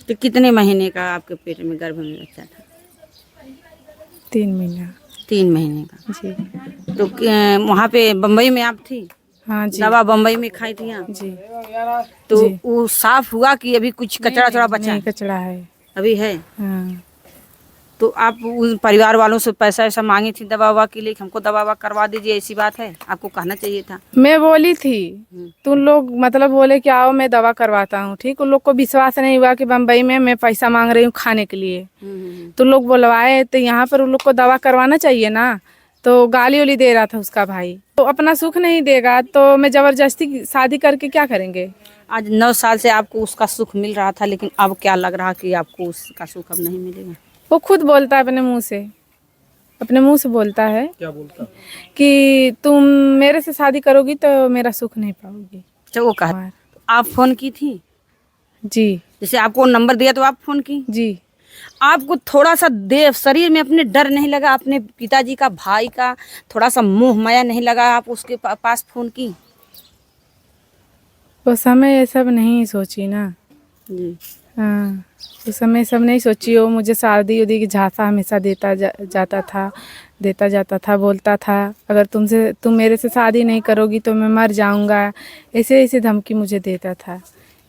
तो कितने महीने का आपके पेट में गर्भ में बच्चा था? 3 महीना। 3 महीने का। जी। तो वहाँ पे बम्बई में आप थी? हाँ जी। दवा बम्बई में खाई थी आप? जी। तो जी। वो साफ हुआ कि अभी कुछ कचरा नहीं, वचरा बचा नहीं है? कचड़ा है। अभी है। हाँ। तो आप उन परिवार वालों से पैसा ऐसा मांगी थी दवा ववा के लिए कि हमको दवा ववा करवा दीजिए, ऐसी बात है? आपको कहना चाहिए था। मैं बोली थी, तुम लोग मतलब बोले कि आओ मैं दवा करवाता हूँ, ठीक। उन लोग को विश्वास नहीं हुआ कि बम्बई में मैं पैसा मांग रही हूँ खाने के लिए। तो लोग बुलवाए तो यहाँ पर उन लोग को दवा करवाना चाहिए ना। तो गाली उली दे रहा था उसका भाई। तो अपना सुख नहीं देगा तो मैं जबरदस्ती शादी करके क्या करेंगे। आज 9 साल से आपको उसका सुख मिल रहा था, लेकिन अब क्या लग रहा कि आपको उसका सुख अब नहीं मिलेगा? वो खुद बोलता है अपने मुंह से, अपने मुंह से बोलता है। क्या बोलता है? कि तुम मेरे से शादी करोगी तो मेरा सुख नहीं पाओगी। अच्छा, वो कहा। तो आप फोन की थी? जी। जैसे आपको नंबर दिया तो आप फोन की? जी। आपको थोड़ा सा देह शरीर में अपने डर नहीं लगा? अपने पिताजी का, भाई का थोड़ा सा मोह माया नहीं लगा? आप उसके पास फोन की? उस समय ये सब नहीं सोची ना। जी। हाँ, उस समय सब नहीं सोची। वो मुझे शादी उदी की झांसा हमेशा देता जाता था, बोलता था अगर तुम मेरे से शादी नहीं करोगी तो मैं मर जाऊंगा, ऐसे ऐसे धमकी मुझे देता था।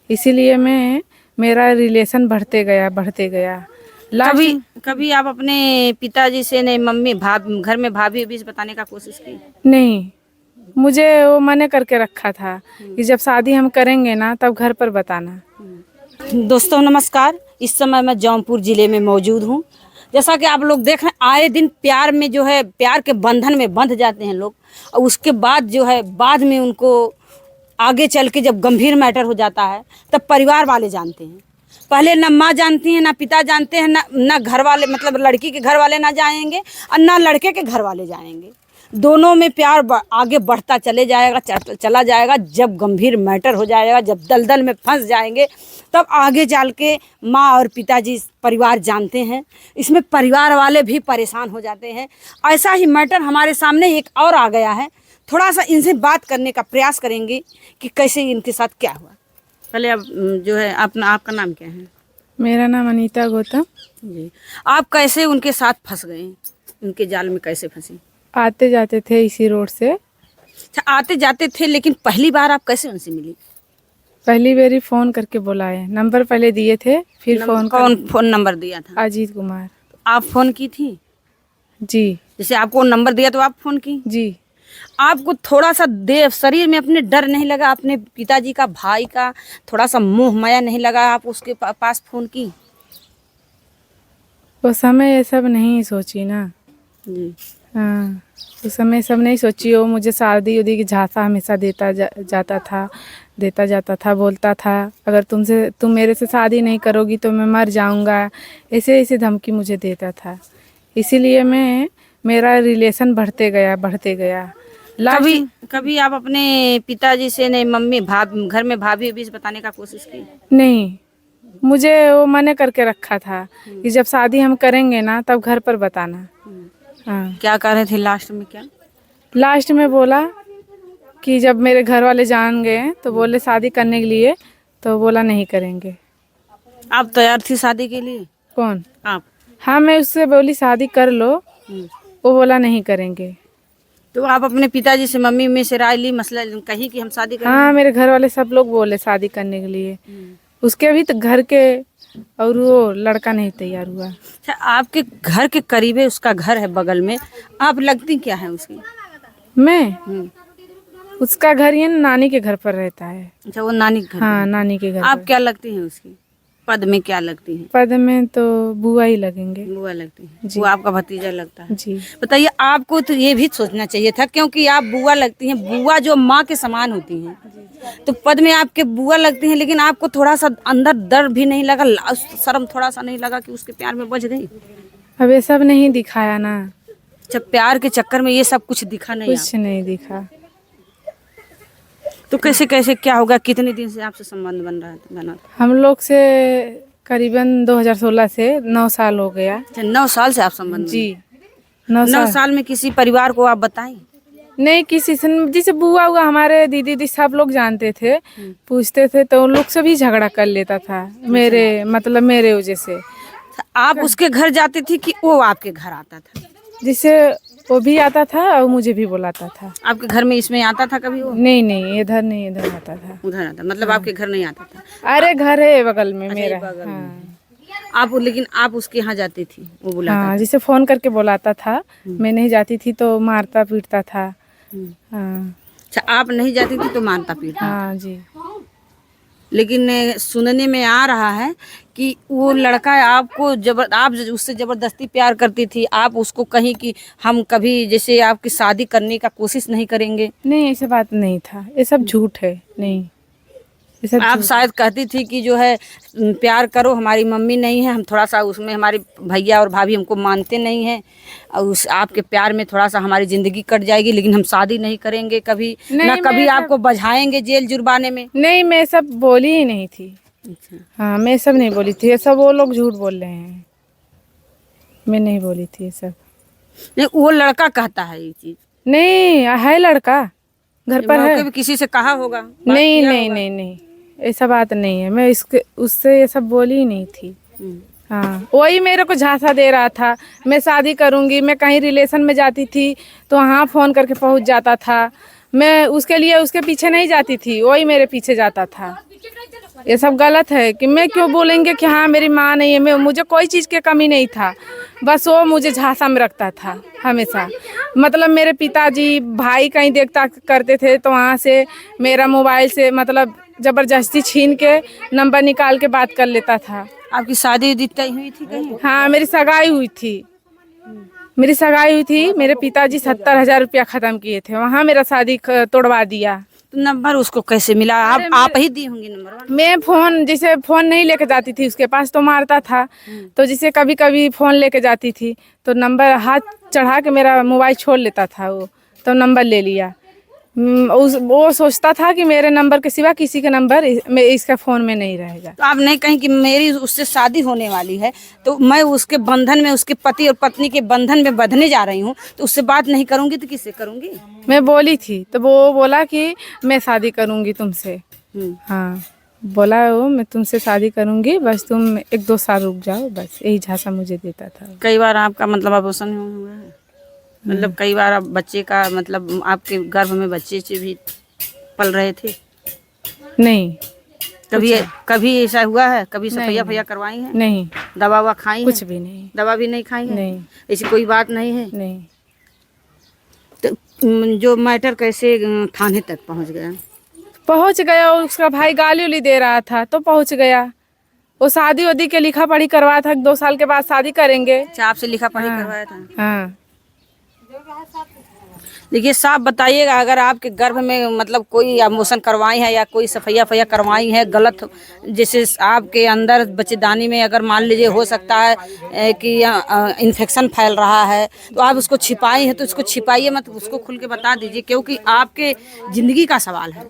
इसीलिए मेरा रिलेशन बढ़ते गया। कभी कभी आप अपने पिताजी से नहीं, मम्मी घर में भाभी भी बताने का कोशिश की? नहीं, मुझे वो मना करके रखा था कि जब शादी हम करेंगे ना तब घर पर बताना। दोस्तों नमस्कार, इस समय मैं जौनपुर ज़िले में मौजूद हूँ। जैसा कि आप लोग देख रहे हैं, आए दिन प्यार में जो है, प्यार के बंधन में बंध जाते हैं लोग, और उसके बाद जो है बाद में उनको आगे चल के जब गंभीर मैटर हो जाता है तब परिवार वाले जानते हैं। पहले ना माँ जानती है, ना पिता जानते हैं, ना घर वाले, मतलब लड़की के घर वाले ना जाएंगे और ना लड़के के घर वाले जाएंगे। दोनों में प्यार आगे बढ़ता चला जाएगा। जब गंभीर मैटर हो जाएगा, जब दलदल में फंस जाएंगे, तब आगे चल के माँ और पिताजी, परिवार जानते हैं। इसमें परिवार वाले भी परेशान हो जाते हैं। ऐसा ही मैटर हमारे सामने एक और आ गया है। थोड़ा सा इनसे बात करने का प्रयास करेंगे कि कैसे इनके साथ क्या हुआ। पहले अब जो है आपका नाम क्या है? मेरा नाम अनीता गौतम। जी। आप कैसे उनके साथ फंस गए? उनके जाल में कैसे फंसी? आते जाते थे इसी रोड से। अच्छा, आते जाते थे, लेकिन पहली बार आप कैसे उनसे मिली? पहली बारी फोन करके बुलाए, नंबर पहले दिए थे, फिर कौन फोन नंबर दिया था? अजीत कुमार। आप फोन की थी? जी। जैसे आपको नंबर दिया तो आप फोन की? जी। आपको थोड़ा सा देह शरीर में अपने डर नहीं लगा? अपने पिताजी का, भाई का थोड़ा सा मोह माया नहीं लगा? आप उसके पास फोन की? उस समय ये सब नहीं सोची ना। जी। हाँ, उस समय सब नहीं सोची। वो मुझे शादी उदी की झांसा हमेशा देता जाता था, बोलता था अगर तुम मेरे से शादी नहीं करोगी तो मैं मर जाऊंगा, ऐसे ऐसे धमकी मुझे देता था। इसीलिए मेरा रिलेशन बढ़ते गया। कभी आप अपने पिताजी से नहीं, मम्मी घर में भाभी भी बताने का कोशिश की? नहीं, मुझे वो मना करके रखा था कि जब शादी हम करेंगे ना तब घर पर बताना। हाँ। क्या कह रहे थे लास्ट में? क्या लास्ट में बोला कि जब मेरे घर वाले जान गए तो बोले शादी करने के लिए, तो बोला नहीं करेंगे। आप तैयार थी शादी के लिए? कौन? आप? हाँ, मैं उससे बोली शादी कर लो, वो बोला नहीं करेंगे। तो आप अपने पिताजी से, मम्मी में से राय ली, मसला कहीं कि हम शादी करेंगे? हाँ, मेरे घर वाले सब लोग बोले शादी करने के लिए। उसके भी तो घर के, और वो लड़का नहीं तैयार हुआ। अच्छा, आपके घर के करीब है, उसका घर है बगल में, आप लगती क्या है उसकी? मैं उसका घर ये नानी के घर पर रहता है। अच्छा, वो नानी के घर हाँ, पे। नानी के घर आप पर। क्या लगती हैं उसकी? पद में क्या लगती हैं? पद में तो बुआ ही लगेंगे। बुआ लगती है। जी। वो आपका भतीजा लगता है। जी। बताइए, आपको तो ये भी सोचना चाहिए था, क्योंकि आप बुआ लगती हैं। बुआ जो माँ के समान होती हैं, तो पद में आपके बुआ लगती हैं, लेकिन आपको थोड़ा सा अंदर डर भी नहीं लगा, शर्म थोड़ा सा नहीं लगा कि उसके प्यार में बच गई? अब ये सब नहीं दिखाया ना। अच्छा, प्यार के चक्कर में ये सब कुछ दिखा नहीं? कुछ नहीं दिखा। तो कैसे कैसे क्या होगा? कितने दिन से आपसे संबंध बना था? हम लोग से करीबन 2016 से 9 साल हो गया। अच्छा, 9 साल से आप संबंध में? जी। 9 9 साल। साल में किसी परिवार को आप बताएं? नहीं किसी से, जैसे बुआ हुआ हमारे दीदी दी सब लोग जानते थे, पूछते थे तो उन लोग से भी झगड़ा कर लेता था मेरे मतलब मेरे वजह से। आप उसके घर जाती थी कि वो आपके घर आता था? जिससे वो भी आता था और मुझे भी बुलाता था। आपके घर में इसमें आता था कभी वो? नहीं नहीं, इधर नहीं, इधर आता था। उधर आता, मतलब आपके घर नहीं आता था? अरे घर है बगल में अच्छा, मेरा। ये बगल में। हाँ आप लेकिन आप उसके यहाँ जाती थी, वो बुलाता हाँ, जिसे फोन करके बुलाता था, मैं नहीं जाती थी तो मारता पीटता था। हाँ अच्छा, आप नहीं जाती थी तो मारता पीटता? हाँ जी। लेकिन सुनने में आ रहा है कि वो लड़का आपको आप उससे जबरदस्ती प्यार करती थी, आप उसको कहीं कि हम कभी जैसे आपकी शादी करने का कोशिश नहीं करेंगे? नहीं ऐसा बात नहीं था, ये सब झूठ है। नहीं ये सब आप झूठ। शायद कहती थी कि जो है प्यार करो, हमारी मम्मी नहीं है, हम थोड़ा सा उसमें हमारे भैया और भाभी हमको मानते नहीं हैं, और उस आपके प्यार में थोड़ा सा हमारी ज़िंदगी कट जाएगी, लेकिन हम शादी नहीं करेंगे कभी, नहीं, ना कभी मैं आपको बझाएंगे जेल जुर्माने में। नहीं, मैं सब बोली ही नहीं थी। अच्छा, हाँ मैं सब नहीं बोली थी, ये सब वो लोग झूठ बोल रहे हैं, मैं नहीं बोली थी ये सब। नहीं, वो लड़का कहता है ये चीज़। नहीं है लड़का घर पर है। मौके पे किसी से कहा होगा, बात नहीं किया नहीं होगा? नहीं नहीं, ऐसा बात नहीं है, मैं इसके उससे ये सब बोली ही नहीं थी। हम्म। हाँ वही मेरे को झांसा दे रहा था, मैं शादी करूंगी, मैं कहीं रिलेशन में जाती थी तो वहाँ फ़ोन करके पहुँच जाता था, मैं उसके लिए उसके पीछे नहीं जाती थी, वही मेरे पीछे जाता था। ये सब गलत है कि मैं क्यों बोलेंगे कि हाँ मेरी माँ नहीं है, मैं मुझे कोई चीज़ की कमी नहीं था, बस वो मुझे झांसा में रखता था हमेशा। मतलब मेरे पिताजी भाई कहीं देखता करते थे तो वहाँ से मेरा मोबाइल से मतलब ज़बरदस्ती छीन के नंबर निकाल के बात कर लेता था। आपकी शादी उदी तय हुई थी कहीं? हाँ मेरी सगाई हुई थी, मेरी सगाई हुई थी, मेरे पिताजी 70,000 रुपया ख़त्म किए थे, वहाँ मेरा शादी तोड़वा दिया। तो नंबर उसको कैसे मिला? आप ही दी होंगी नंबर? मैं फोन जैसे फोन नहीं लेके जाती थी उसके पास तो मारता था, तो जैसे कभी कभी फोन लेके जाती थी तो नंबर हाथ चढ़ा के मेरा मोबाइल छोड़ लेता था वो, तो नंबर ले लिया। वो सोचता था कि मेरे नंबर के सिवा किसी का नंबर इसका फ़ोन में नहीं रहेगा। तो आप नहीं कहीं कि मेरी उससे शादी होने वाली है तो मैं उसके बंधन में, उसके पति और पत्नी के बंधन में बंधने जा रही हूँ, तो उससे बात नहीं करूँगी तो किससे करूँगी? मैं बोली थी तो वो बोला कि मैं शादी करूँगी तुमसे। हाँ बोला वो मैं तुमसे शादी करूँगी, बस तुम 1-2 साल रुक जाओ, बस यही झांसा मुझे देता था। कई बार आपका मतलब अबॉर्शन हुआ है? मतलब कई बार आप बच्चे का मतलब आपके गर्भ में बच्चे से भी पल रहे थे? नहीं कभी ऐसा हुआ है? कभी सफैया फैया करवाई है? नहीं, दवा ववा खाई है? कुछ भी नहीं। दवा भी नहीं खाई है? नहीं। ऐसी कोई बात नहीं है? नहीं। तो जो मैटर कैसे थाने तक पहुंच गया? पहुंच गया, उसका भाई गाली उली दे रहा था तो पहुंच गया। वो शादी वादी के लिखा पढ़ी करवाया था, 2 साल के बाद शादी करेंगे। अच्छा, आपसे लिखा पढ़ी करवाया था? हाँ। देखिए साफ बताइएगा, अगर आपके गर्भ में मतलब कोई अबॉर्शन करवाई है या कोई सफैया फैया करवाई है गलत, जैसे आपके अंदर बच्चेदानी में अगर मान लीजिए हो सकता है कि इन्फेक्शन फैल रहा है, तो आप उसको छिपाई है तो उसको छिपाइए मत, उसको खुल के बता दीजिए, क्योंकि आपके ज़िंदगी का सवाल है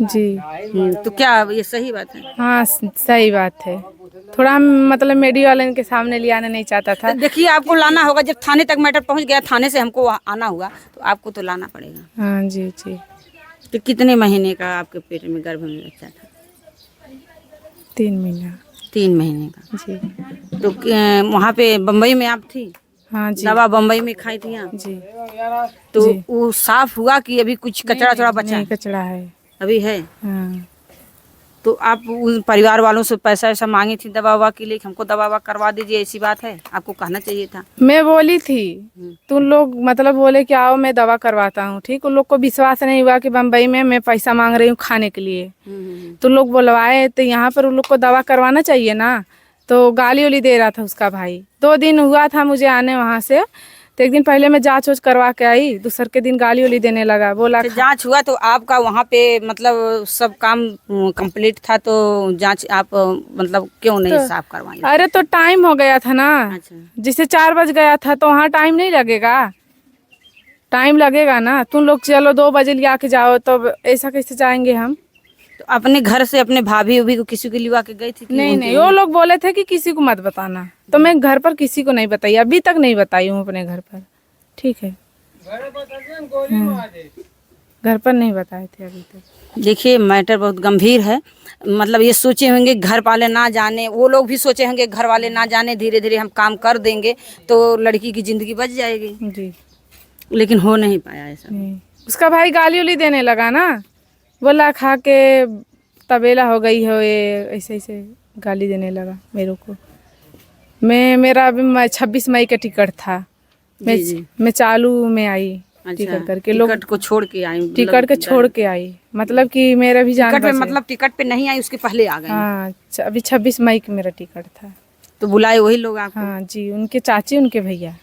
जी। तो क्या ये सही बात है? हाँ सही बात है, थोड़ा मतलब मीडिया वाले के सामने ले आना नहीं चाहता था। तो देखिए आपको लाना होगा, जब थाने तक मैटर पहुंच गया, थाने से हमको आना हुआ तो आपको तो लाना पड़ेगा। हाँ जी जी। तो कितने महीने का आपके पेट में गर्भ में बच्चा था? 3 महीना। 3 महीने का जी। तो वहाँ पे बम्बई में आप थी? हाँ जी। दवा बम्बई में खाई थी आप? जी। तो जी। वो साफ हुआ कि अभी कुछ कचरा थोड़ा बचा नहीं, है? कचड़ा है अभी है। हाँ। तो आप उन परिवार वालों से पैसा ऐसा मांगी थी दवा ववा के लिए, हमको दवा ववा करवा दीजिए, ऐसी बात है? आपको कहना चाहिए था। मैं बोली थी, तुम लोग मतलब बोले कि आओ मैं दवा करवाता हूँ, ठीक। उन लोग को विश्वास नहीं हुआ कि बम्बई में मैं पैसा मांग रही हूँ खाने के लिए, तो लोग बुलवाए तो यहाँ पर उन लोग को दवा करवाना चाहिए ना, तो गाली उली दे रहा था उसका भाई। 2 दिन हुआ था मुझे आने वहाँ से, तो एक दिन पहले मैं जांच वाच करवा के आई, दूसर के दिन गाली उली देने लगा, बोला जांच हुआ तो आपका वहाँ पे मतलब सब काम कंप्लीट था, तो जांच आप मतलब क्यों नहीं साफ करवाई? अरे तो टाइम हो गया था ना। अच्छा। जिसे 4 बज गया था तो वहाँ टाइम नहीं लगेगा? टाइम लगेगा ना। तुम लोग चलो 2 बजे ले आके जाओ, तो ऐसा कैसे जाएंगे हम? तो अपने घर से अपने भाभी उभी को किसी को लिवा के गई थी? नहीं नहीं, वो लोग बोले थे कि किसी को मत बताना, तो मैं घर पर किसी को नहीं बताई, अभी तक नहीं बताई हूँ अपने घर पर। ठीक है। घर पर नहीं बताए थे अभी तक। देखिए मैटर बहुत गंभीर है। मतलब ये सोचे होंगे घर वाले ना जाने, वो लोग भी सोचे होंगे घर वाले ना जाने, धीरे धीरे हम काम कर देंगे तो लड़की की ज़िंदगी बच जाएगी, जी लेकिन हो नहीं पाया ऐसा। नहीं, उसका भाई गाली उली देने लगा ना, बोला खा के तबेला हो गई हो ये, ऐसे ऐसे गाली देने लगा मेरे को। मेरा अभी 26 मई का टिकट था, मैं चालू में आई टिकट करके, लोग टिकट को छोड़ के आई, टिकट के छोड़ के आई, मतलब कि मेरा भी जान टिकट पे, बचे। मतलब टिकट पे नहीं आई, उसके पहले आ गई। हाँ, अभी 26 मई का मेरा टिकट था। तो बुलाए वही लोग आपको? हाँ जी, उनके चाची उनके भैया।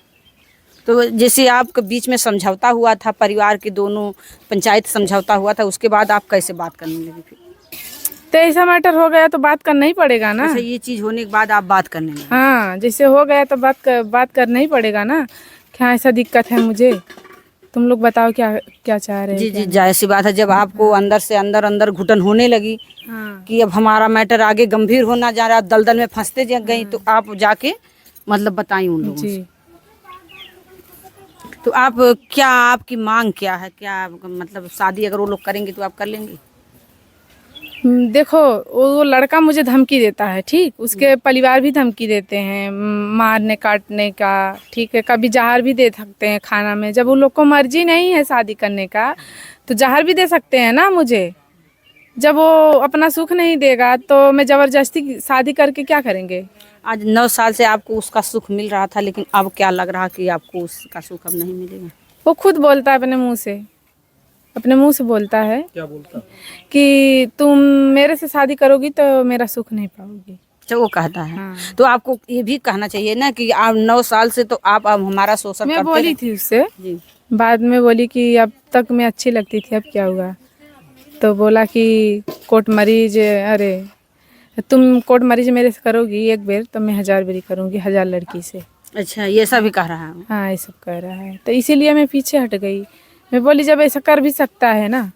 तो जैसे आपके बीच में समझौता हुआ था, परिवार के दोनों पंचायत समझौता हुआ था, उसके बाद आप कैसे बात करने लगे फिर? तो ऐसा मैटर हो गया तो बात करना ही पड़ेगा ना। अच्छा, ये चीज होने के बाद आप बात करने लगे? हाँ, जैसे हो गया तो बात करना ही पड़ेगा ना। क्या ऐसा दिक्कत है मुझे, तुम लोग बताओ क्या क्या चाह रहे जी जी, जाहिर सी बात है, जब आपको अंदर से अंदर घुटन होने लगी कि अब हमारा मैटर आगे गंभीर होना जा रहा है, दलदल में फंसते गई, तो आप जाके मतलब बताई उन लोगों से। तो आप क्या, आपकी मांग क्या है? क्या मतलब शादी अगर वो लोग करेंगे तो आप कर लेंगे? देखो, वो लड़का मुझे धमकी देता है, ठीक, उसके परिवार भी धमकी देते हैं मारने काटने का, ठीक है, कभी जहर भी दे सकते हैं खाना में। जब उन लोग को मर्जी नहीं है शादी करने का तो जहर भी दे सकते हैं ना मुझे। जब वो अपना सुख नहीं देगा तो मैं ज़बरदस्ती शादी करके क्या करेंगे? आज 9 साल से आपको उसका सुख मिल रहा था, लेकिन अब क्या लग रहा कि आपको उसका सुख अब नहीं मिलेगा? वो खुद बोलता है अपने मुँह से, अपने मुंह से बोलता है। क्या बोलता है? कि तुम मेरे से शादी करोगी तो मेरा सुख नहीं पाओगी। अच्छा, वो कहता है। हाँ। तो आपको ये भी कहना चाहिए ना कि आप 9 साल से तो आप अब हमारा शोषण मैं करते बोली रहे। थी उससे, जी। बाद में बोली कि अब तक मैं अच्छी लगती थी, अब क्या हुआ? तो बोला कि कोर्ट मरीज, अरे तुम कोर्ट मरीज मेरे से करोगी एक बेर तो मैं 1000 बेरी करूँगी, 1000 लड़की से। अच्छा, ये सब भी कह रहा है? हाँ, ये सब कह रहा है, तो इसीलिए मैं पीछे हट गई। मैं बोली जब ऐसा कर भी सकता है ना।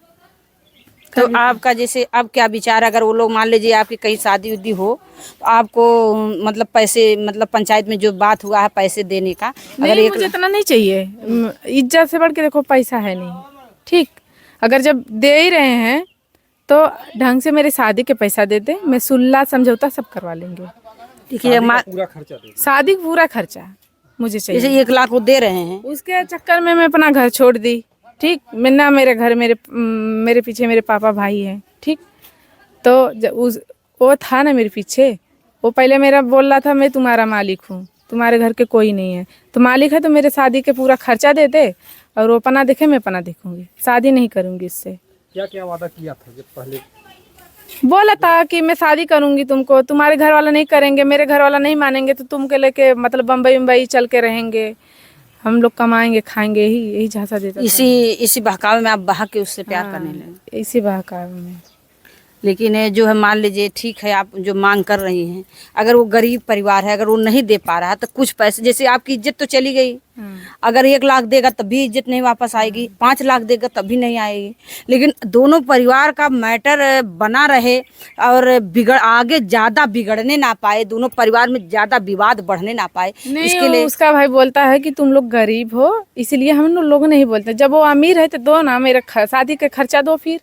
तो आपका जैसे अब क्या विचार, अगर वो लोग मान लीजिए आपकी कहीं शादी उदी हो तो आपको मतलब पैसे, मतलब पंचायत में जो बात हुआ है पैसे देने का, अगर नहीं, मुझे इतना नहीं चाहिए, इज्जत से बढ़ के देखो पैसा है नहीं, ठीक। अगर जब दे ही रहे हैं तो ढंग से मेरे शादी के पैसा दे दे, मैं सुलह समझौता सब करवा लेंगे। देखिए, शादी का पूरा खर्चा मुझे चाहिए। जैसे 1 लाख वो दे रहे हैं, उसके चक्कर में मैं अपना घर छोड़ दी, ठीक। मैं ना, मेरे घर मेरे पीछे मेरे पापा भाई हैं, ठीक। तो वो था ना मेरे पीछे, वो पहले मेरा बोल रहा था मैं तुम्हारा मालिक हूँ, तुम्हारे घर के कोई नहीं है। तो मालिक है तो मेरे शादी के पूरा खर्चा दे दे, और वो अपना देखे मैं अपना देखूंगी, शादी नहीं करूंगी इससे। क्या क्या वादा किया था जब पहले? बोला था कि मैं शादी करूंगी तुमको, तुम्हारे घर वाला नहीं करेंगे, मेरे घर वाला नहीं मानेंगे तो तुमके लेके मतलब बम्बई चल के रहेंगे, हम लोग कमाएंगे खाएंगे, यही झांसा देता था। इसी बहकावे में आप बहा के उससे प्यार करने लगे? इसी बहकावे में। लेकिन ये जो है, मान लीजिए ठीक है, आप जो मांग कर रही हैं, अगर वो गरीब परिवार है, अगर वो नहीं दे पा रहा तो कुछ पैसे, जैसे आपकी इज्जत तो चली गई, अगर 1 लाख देगा तब भी इज्जत नहीं वापस आएगी, 5 लाख देगा तब भी नहीं आएगी, लेकिन दोनों परिवार का मैटर बना रहे और आगे ज़्यादा बिगड़ने ना पाए, दोनों परिवार में ज़्यादा विवाद बढ़ने ना पाए, इसके लिए उसका भाई बोलता है कि तुम लोग गरीब हो इसलिए हम लोग नहीं बोलते, जब वो अमीर है तो दो ना, मेरे शादी का खर्चा दो, फिर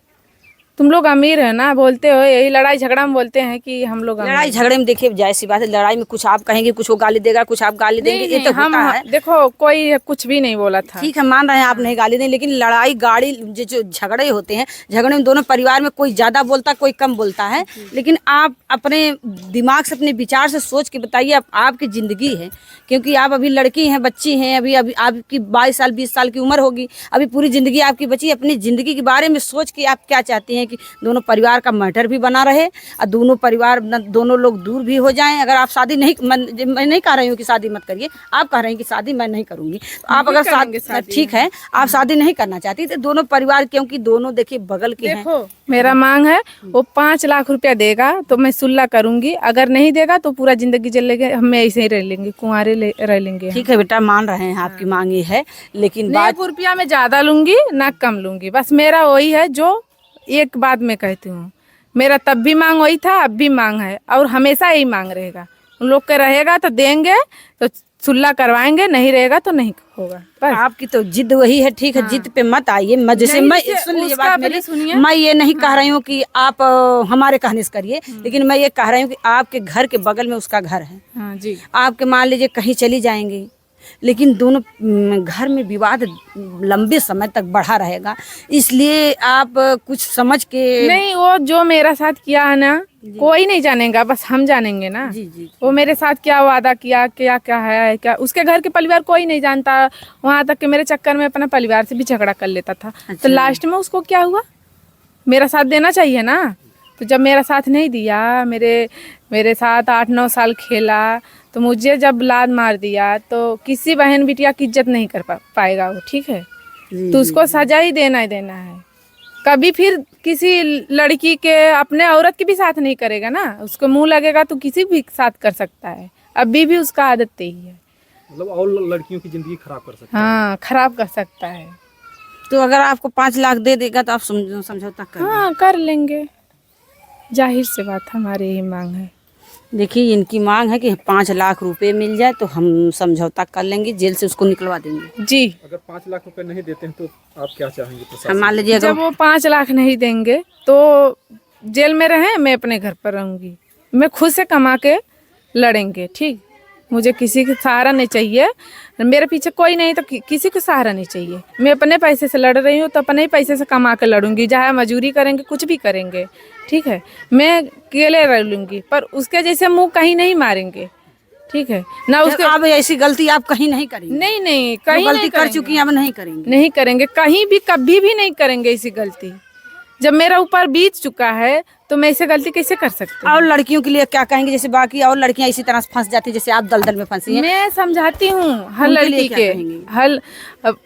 तुम लोग अमीर है ना, बोलते हो यही लड़ाई झगड़ा में बोलते हैं कि हम लोग लड़ाई झगड़े में, देखिए जाहिर सी बात है, लड़ाई में कुछ आप कहेंगे, कुछ वो गाली देगा, कुछ आप गाली देंगे, ये तो होता है। देखो, कोई कुछ भी नहीं बोला था, ठीक है, मान रहे हैं आप नहीं गाली दें, लेकिन लड़ाई गाड़ी जो झगड़े होते हैं, झगड़े में दोनों परिवार में कोई ज्यादा बोलता कोई कम बोलता है, लेकिन आप अपने दिमाग से, अपने विचार से सोच के बताइए, आपकी जिंदगी है, क्योंकि आप अभी लड़की हैं, बच्ची हैं, अभी आपकी 22 साल 20 साल की उम्र होगी, अभी पूरी जिंदगी आपकी बची। अपनी जिंदगी के बारे में सोच के आप क्या चाहती हैं कि दोनों परिवार का मैटर भी बना रहे और दोनों लोग दूर भी हो जाएं। अगर आप शादी नहीं, मैं नहीं कह रही हूँ कि शादी मत करिए, आप कह रहे हैं कि शादी मैं नहीं करूंगी, तो आप अगर शादी, ठीक है, आप शादी नहीं करना चाहती तो दोनों परिवार, क्योंकि दोनों देखिए बगल के हैं। देखो, मेरा मांग है वो 5 लाख रुपया देगा तो मैं सुलह करूंगी, अगर नहीं देगा तो पूरा जिंदगी चलेगा, हम ऐसे ही रह लेंगे, कुंवारे रह लेंगे। ठीक है बेटा, मान रहे हैं आपकी मांग ये है, लेकिन 1 रुपया मैं ज्यादा लूंगी ना कम लूंगी, बस मेरा वही है जो एक बात मैं कहती हूँ, मेरा तब भी मांग वही था, अब भी मांग है और हमेशा यही मांग रहेगा। उन लोग के रहेगा तो देंगे, तो सुलह करवाएंगे, नहीं रहेगा तो नहीं होगा बस। आपकी तो जिद वही है, ठीक है, जिद पे मत आइए। जैसे नहीं, मैं जैसे सुन लीजिए उसका बात पहले मेरी, सुनिए। मैं ये नहीं कह रही हूँ कि आप हमारे कहने से करिए, लेकिन मैं ये कह रही हूँ कि आपके घर के बगल में उसका घर है, हाँ जी, आपके मान लीजिए कहीं चली जाएंगे, लेकिन दोनों घर में विवाद लंबे समय तक बढ़ा रहेगा, इसलिए आप कुछ समझ के। नहीं वो जो मेरा साथ किया है ना, कोई नहीं जानेगा, बस हम जानेंगे ना। जी जी वो मेरे साथ क्या वादा किया, क्या क्या है, क्या उसके घर के परिवार कोई नहीं जानता। वहाँ तक कि मेरे चक्कर में अपना परिवार से भी झगड़ा कर लेता था। तो लास्ट में उसको क्या हुआ, मेरा साथ देना चाहिए ना। तो जब मेरा साथ नहीं दिया, मेरे साथ 8-9 साल खेला, तो मुझे जब लात मार दिया, तो किसी बहन बिटिया की इज्जत नहीं कर पाएगा वो, ठीक है। तो उसको सजा ही देना है। कभी फिर किसी लड़की के अपने औरत के भी साथ नहीं करेगा ना, उसको मुंह लगेगा तो किसी भी साथ कर सकता है। अभी भी उसका आदत यही है, मतलब और लड़कियों की जिंदगी खराब कर सकते हाँ खराब कर सकता है। तो अगर आपको 5 लाख दे देगा तो आप समझौता कर। हाँ कर लेंगे, जाहिर से बात, हमारी यही मांग है। देखिए इनकी मांग है कि 5 लाख रुपए मिल जाए तो हम समझौता कर लेंगे, जेल से उसको निकलवा देंगे जी। अगर 5 लाख रुपए नहीं देते हैं तो आप क्या चाहेंगे हम प्रशासन? मान लीजिए जब अगर वो 5 लाख नहीं देंगे तो जेल में रहें, मैं अपने घर पर रहूंगी, मैं खुद से कमा के लड़ेंगे, ठीक। मुझे किसी का सहारा नहीं चाहिए, मेरे पीछे कोई नहीं तो किसी को सहारा नहीं चाहिए। मैं अपने पैसे से लड़ रही हूँ तो अपने ही पैसे से कमा के लड़ूंगी, चाहे मजदूरी करेंगे, कुछ भी करेंगे, ठीक है। मैं अकेले रह लूँगी, पर उसके जैसे मुंह कहीं नहीं मारेंगे, ठीक है ना। उसके अब ऐसी गलती आप कहीं नहीं करेंगे। नहीं जो कहीं गलती नहीं कर करेंगे। चुकी हैं अब नहीं करेंगे। नहीं करेंगे, कहीं भी कभी भी नहीं करेंगे ऐसी गलती। जब मेरा ऊपर बीत चुका है तो मैं ऐसे गलती कैसे कर सकती हूँ। और लड़कियों के लिए क्या कहेंगे, जैसे बाकी और लड़कियां इसी तरह फंस जाती हैं जैसे आप दलदल में फंसी हैं। मैं समझाती हूँ हर उनके लिए लड़की क्या के कहेंगी? अब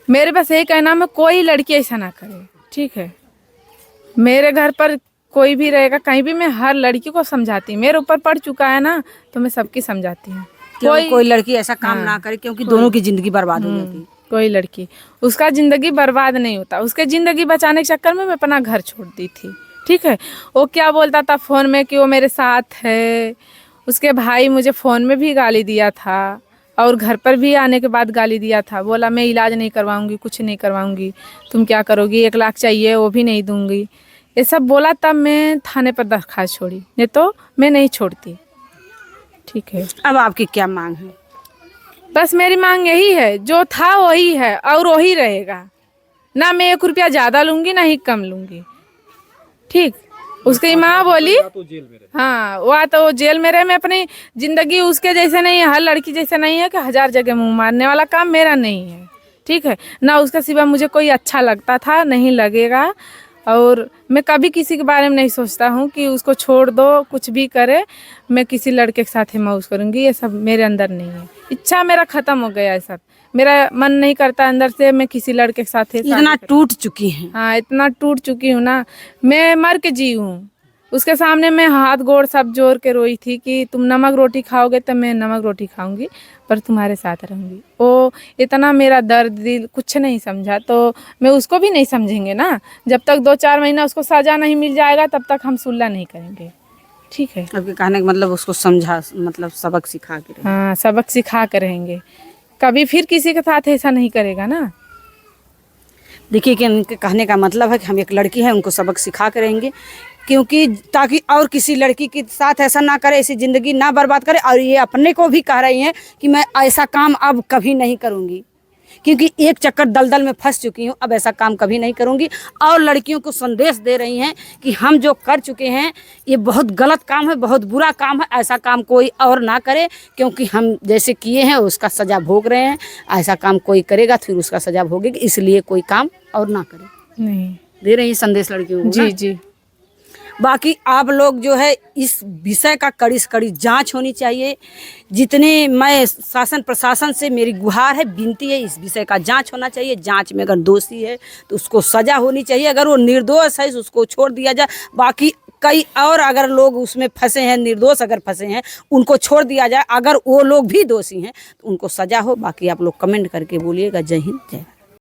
मेरे पास यही कहना है, कोई लड़की ऐसा ना करे, ठीक है। मेरे घर पर कोई भी रहेगा, कहीं भी, मैं हर लड़की को समझाती हूँ। मेरे ऊपर पड़ चुका है ना तो मैं सबकी समझाती हूँ। कोई लड़की ऐसा काम हाँ, ना करे, क्योंकि दोनों की जिंदगी बर्बाद हो जाती है। कोई लड़की, उसका जिंदगी बर्बाद नहीं होता, उसके जिंदगी बचाने के चक्कर में मैं अपना घर छोड़ दी थी, ठीक है। वो क्या बोलता था फोन में कि वो मेरे साथ है, उसके भाई मुझे फोन में भी गाली दिया था और घर पर भी आने के बाद गाली दिया था। बोला मैं इलाज नहीं करवाऊंगी, कुछ नहीं करवाऊंगी, तुम क्या करोगी, 1 लाख चाहिए वो भी नहीं दूंगी, ये सब बोला। तब मैं थाने पर दरखास्त छोड़ी, नहीं तो मैं नहीं छोड़ती, ठीक है। अब आपकी क्या मांग है? बस मेरी मांग यही है, जो था वही है और वही रहेगा, ना मैं 1 रुपया ज़्यादा लूँगी ना ही कम लूँगी, ठीक। उसकी माँ बोली या तो जेल में रहे। हाँ वह तो जेल में रहे, मैं अपनी ज़िंदगी उसके जैसे नहीं है, हर लड़की जैसे नहीं है कि 1000 जगह मुँह मारने वाला काम मेरा नहीं है, ठीक है ना। उसका सिवा मुझे कोई अच्छा लगता था, नहीं लगेगा। और मैं कभी किसी के बारे में नहीं सोचता हूँ कि उसको छोड़ दो, कुछ भी करे, मैं किसी लड़के के साथ ही मौज करूँगी, ये सब मेरे अंदर नहीं है। इच्छा मेरा ख़त्म हो गया है सब, मेरा मन नहीं करता अंदर से मैं किसी लड़के के साथ ही इतना टूट चुकी हैं। हाँ इतना टूट चुकी हूँ ना, मैं मर के जी हूँ। उसके सामने मैं हाथ गोड़ सब जोड़ के रोई थी कि तुम नमक रोटी खाओगे तो मैं नमक रोटी खाऊंगी, पर तुम्हारे साथ रहूंगी। वो इतना मेरा दर्द दिल कुछ नहीं समझा, तो मैं उसको भी नहीं समझेंगे ना। जब तक 2-4 महीना उसको सजा नहीं मिल जाएगा तब तक हम सुलह नहीं करेंगे, ठीक है। आपके कहने का मतलब उसको समझा, मतलब सबक सिखा के रहे। हाँ सबक सिखा कर रहेंगे, कभी फिर किसी के साथ ऐसा नहीं करेगा ना। देखिए कि उनके कहने का मतलब है कि हम एक लड़की है, उनको सबक सिखा के रहेंगे, क्योंकि ताकि और किसी लड़की के साथ ऐसा ना करे, ऐसी ज़िंदगी ना बर्बाद करे। और ये अपने को भी कह रही हैं कि मैं ऐसा काम अब कभी नहीं करूँगी, क्योंकि एक चक्कर दलदल में फंस चुकी हूँ, अब ऐसा काम कभी नहीं करूँगी। और लड़कियों को संदेश दे रही हैं कि हम जो कर चुके हैं ये बहुत गलत काम है, बहुत बुरा काम है, ऐसा काम कोई और ना करे, क्योंकि हम जैसे किए हैं उसका सज़ा भोग रहे हैं। ऐसा काम कोई करेगा फिर उसका सज़ा भोगेगी, इसलिए कोई काम और ना करे। नहीं दे रही है संदेश लड़कियों को। जी जी। बाकी आप लोग जो है इस विषय का कड़ी से कड़ी जांच होनी चाहिए। जितने मैं शासन प्रशासन से मेरी गुहार है, विनती है, इस विषय का जांच होना चाहिए। जांच में अगर दोषी है तो उसको सज़ा होनी चाहिए, अगर वो निर्दोष है तो उसको छोड़ दिया जाए। बाकी कई और अगर लोग उसमें फंसे हैं, निर्दोष अगर फंसे हैं, उनको छोड़ दिया जाए। अगर वो लोग भी दोषी हैं तो उनको सज़ा हो। बाकी आप लोग कमेंट करके बोलिएगा। जय हिंद, जय भारत।